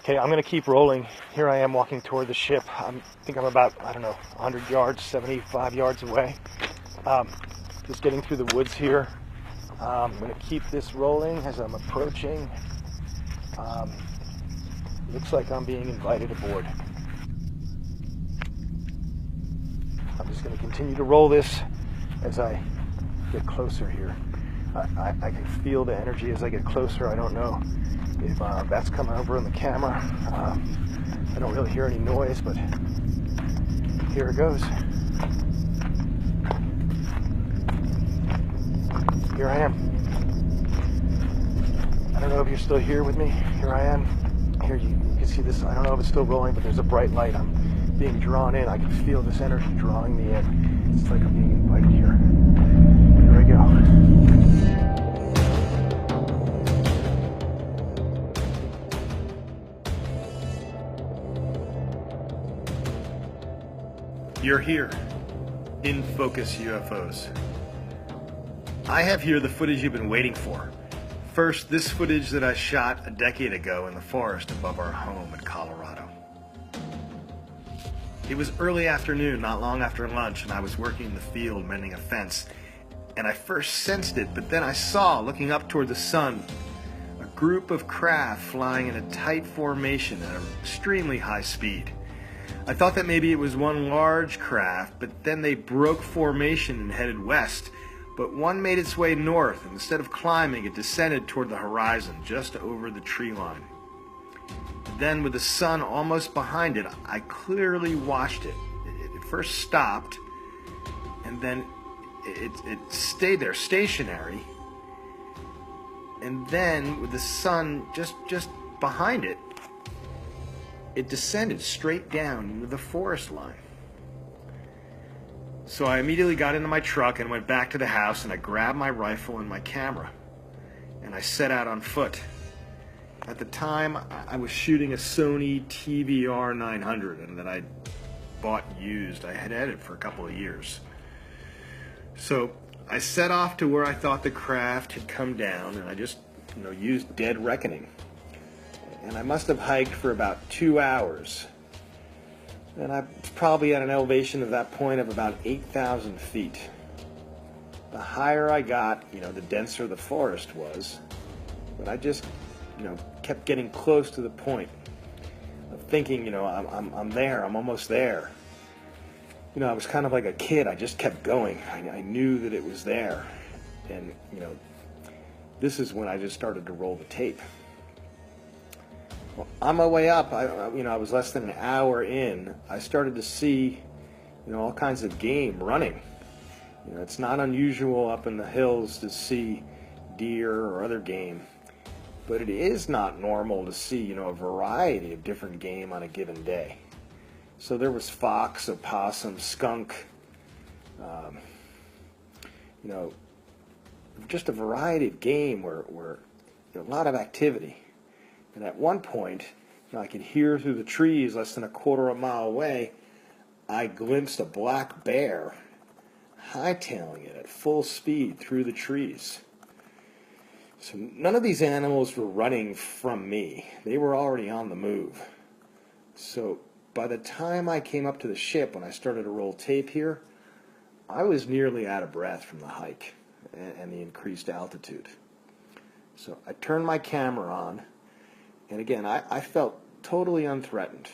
Okay, I'm going to keep rolling. Here I am walking toward the ship. I think I'm about, I don't know, 100 yards, 75 yards away. Just getting through the woods here. I'm going to keep this rolling as I'm approaching. Looks like I'm being invited aboard. I'm just going to continue to roll this as I get closer here. I can feel the energy as I get closer. I don't know if that's coming over in the camera. I don't really hear any noise, but here it goes. Here I am. I don't know if you're still here with me. Here I am. Here you can see this. I don't know if it's still rolling, but there's a bright light. I'm being drawn in. I can feel this energy drawing me in. It's like I'm being invited here. Here I go. You're here, in focus UFOs. I have here the footage you've been waiting for. First, this footage that I shot a decade ago in the forest above our home in Colorado. It was early afternoon, not long after lunch, and I was working in the field mending a fence. And I first sensed it, but then I saw, looking up toward the sun, a group of craft flying in a tight formation at an extremely high speed. I thought that maybe it was one large craft, but then they broke formation and headed west. But one made its way north, and instead of climbing, it descended toward the horizon, just over the tree line. Then, with the sun almost behind it, I clearly watched it. It first stopped, and then it stayed there, stationary. And then, with the sun just behind it, it descended straight down into the forest line. So I immediately got into my truck and went back to the house, and I grabbed my rifle and my camera, and I set out on foot. At the time, I was shooting a Sony TVR 900, and that I bought used. I had had it for a couple of years. So I set off to where I thought the craft had come down, and I just, used dead reckoning. And I must have hiked for about 2 hours. And I was probably at an elevation at that point of about 8,000 feet. The higher I got, the denser the forest was. But I just, kept getting close to the point of thinking, I'm there, I'm almost there. I was kind of like a kid. I just kept going. I knew that it was there. And, this is when I just started to roll the tape. Well, on my way up, I was less than an hour in. I started to see, all kinds of game running. It's not unusual up in the hills to see deer or other game, but it is not normal to see, a variety of different game on a given day. So there was fox, opossum, skunk, just a variety of game where a lot of activity. And at one point, I could hear through the trees less than a quarter of a mile away, I glimpsed a black bear hightailing it at full speed through the trees. So none of these animals were running from me. They were already on the move. So by the time I came up to the ship, when I started to roll tape here, I was nearly out of breath from the hike and the increased altitude. So I turned my camera on. And again, I felt totally unthreatened,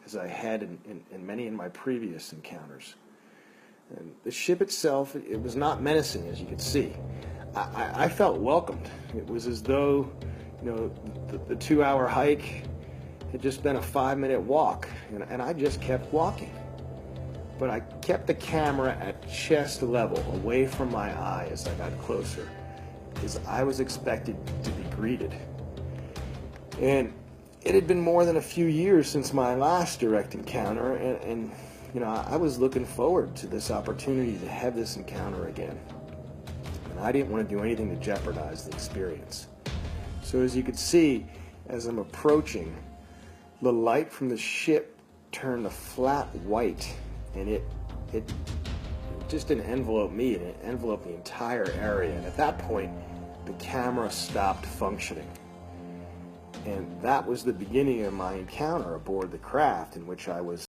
as I had in many of my previous encounters. And the ship itself, it was not menacing, as you could see. I felt welcomed. It was as though, the 2-hour hike had just been a 5-minute walk, and I just kept walking. But I kept the camera at chest level, away from my eye as I got closer, because I was expected to be greeted. And it had been more than a few years since my last direct encounter, and I was looking forward to this opportunity to have this encounter again. And I didn't want to do anything to jeopardize the experience. So as you could see, as I'm approaching, the light from the ship turned a flat white, and it just didn't envelope me, and it enveloped the entire area. And at that point, the camera stopped functioning. And that was the beginning of my encounter aboard the craft, in which I was